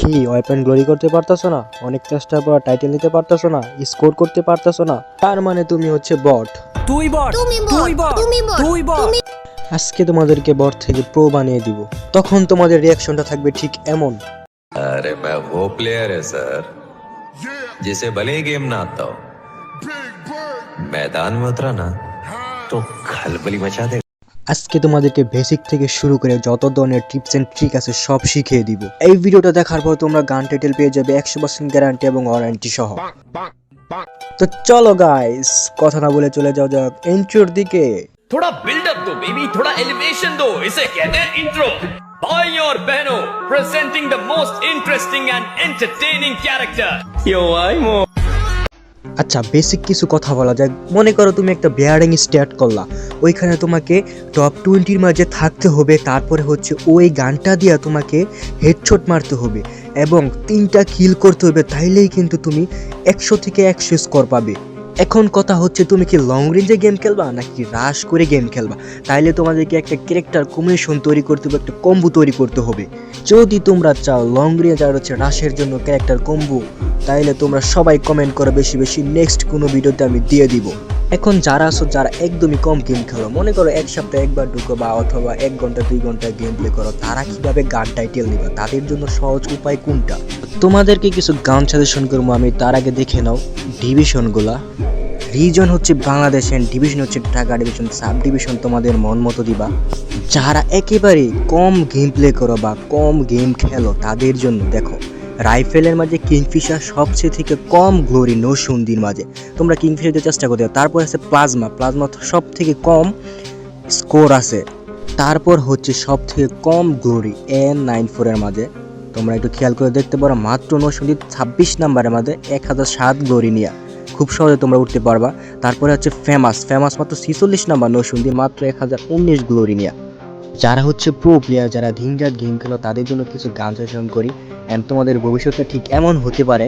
কি weapon glory করতে পারতাছো না? অনেক চেষ্টার পর টাইটেল নিতে পারতাছো না? স্কোর করতে পারতাছো না? তার মানে তুমি হচ্ছে বট। তুই বট, তুই বট, তুই বট। আজকে তোমাদেরকে বট থেকে প্রো বানিয়ে দিব। তখন তোমাদের রিয়াকশনটা থাকবে ঠিক এমন। अरे मैं वो प्लेयर है सर जिसे भले ही गेम ना आता हो, मैदान में उतरा ना तो खलबली मचा दे। আজকে তোমাদেরকে বেসিক থেকে শুরু করে যত ধরনের টিপস এন্ড ট্রিক আছে সব শিখিয়ে দিব। এই ভিডিওটা দেখার পর তোমরা গান টাইটেল পেয়ে যাবে 100% গ্যারান্টি এবং ওয়ারেন্টি সহ। তো চলো গাইস, কথা না বলে চলে যাও যাক ইন্ট্রোর দিকে। थोड़ा बिल्डअप दो बेबी, थोड़ा एलिवेशन दो, इसे कहते हैं इंट्रो। भाई और बहनों, presenting the most interesting and entertaining character यो आई मो। আচ্ছা, বেসিক কিছু কথা বলা যায়। মনে করো তুমি একটা বেয়ারিং স্টার্ট করলা, ওইখানে তোমাকে টপ 20-র মাঝে থাকতে হবে। তারপরে হচ্ছে ওই গানটা দিয়ে তোমাকে হেডশট মারতে হবে এবং 3টা কিল করতে হবে, তাইলেই কিন্তু তুমি 100 থেকে 100 স্কোর পাবে। এখন কথা হচ্ছে তুমি কি লং রেঞ্জে গেম খেলবা নাকি রাশ করে গেম খেলবা? তাইলে তোমাদেরকে একটা ক্যারেক্টার কম্বিনেশন তৈরি করতে হবে, একটা কম্বো তৈরি করতে হবে। যদি তোমরা চাও লং রেঞ্জ আর হচ্ছে রাশের জন্য ক্যারেক্টার কম্বো, তাইলে তোমরা সবাই কমেন্ট করো বেশি বেশি, নেক্সট কোনো ভিডিওতে আমি দিয়ে দিব। এখন যারা আছো যারা একদমই কম গেম খেলো, মনে করো এক সপ্তাহে একবার ঢুকো বা অথবা 1 ঘন্টা 2 ঘন্টা গেম প্লে করো, তারা কিভাবে গান টাইটেল নিবা? তাদের জন্য সহজ উপায় কোনটা? তোমাদেরকে কিছু গান সাজেশন করবো আমি। তার আগে দেখে নাও ডিভিশনগুলা। রিজন হচ্ছে বাংলাদেশ এন্ড ডিভিশন হচ্ছে ঢাকা ডিভিশন। সাব ডিভিশন তোমাদের মন মতো দিবা। যারা একেবারে কম গেম প্লে করো বা কম গেম খেলো, তাদের জন্য দেখো রাইফেলের মাঝে কিংফিশার সবচেয়ে থেকে কম গ্লোরি নৌসুন্দির মাঝে, তোমরা কিংফিশার দিয়ে চেষ্টা করতে হবে। তারপর আছে প্লাজমা, প্লাজমা সব থেকে কম স্কোর আছে। তারপর হচ্ছে সব থেকে কম গ্লোরি N94 এর মাঝে, তোমরা একটু খেয়াল করে দেখতে পারো, মাত্র নৌসুন্দি 26 নাম্বারের মাঝে 1007 গ্লোরি নিয়ে খুব সহজে তোমরা উঠতে পারবা। তারপরে হচ্ছে ফেমাস, ফেমাস মাত্র 46 নাম্বার নৌসুন্দি, মাত্র 1019 গ্লোরি নিয়ে। যারা হচ্ছে প্রো প্লেয়ার, যারা দিনরাত গেম খেলো, তাদের জন্য কিছু গান সাজেশন করি। এন্ড তোমাদের ভবিষ্যৎটা ঠিক এমন হতে পারে।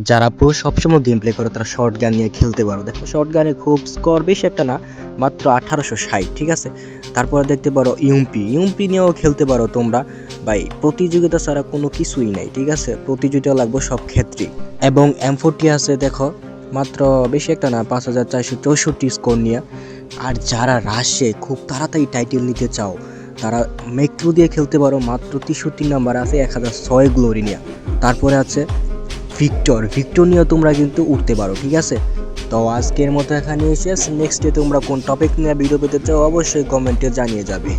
যারা প্রো সবসময় গেম প্লে করো, তারা শর্ট গান নিয়ে খেলতে পারো। দেখো শর্ট গানে খুব স্কোর বেশি একটা না, মাত্র 1860, ঠিক আছে। তারপরে দেখতে পারো ইউমপি, ইউমপি নিয়েও খেলতে পারো তোমরা। ভাই প্রতিযোগিতা ছাড়া কোনো কিছুই নাই, ঠিক আছে। প্রতিযোগিতা লাগবে সব ক্ষেত্রে। এবং M40 আছে, দেখো মাত্র বেশি একটা না, 5464 স্কোর নিয়ে। আর যারা রাশে খুব তাড়াতাড়ি টাইটেল নিতে চাও, তারা মেট্রো দিয়ে খেলতে পারো, মাত্র 63 নাম্বার আছে 1006 গ্লোরি নিয়ে। তারপরে আছে ভিক্টর, ভিক্টর নিয়ে তোমরা কিন্তু উঠতে পারো, ঠিক আছে। তো আজকের মতো এখানে শেষ। নেক্সট ডে তোমরা কোন টপিক নিয়ে ভিডিও পেতে চাও অবশ্যই কমেন্টে জানিয়ে যাবে।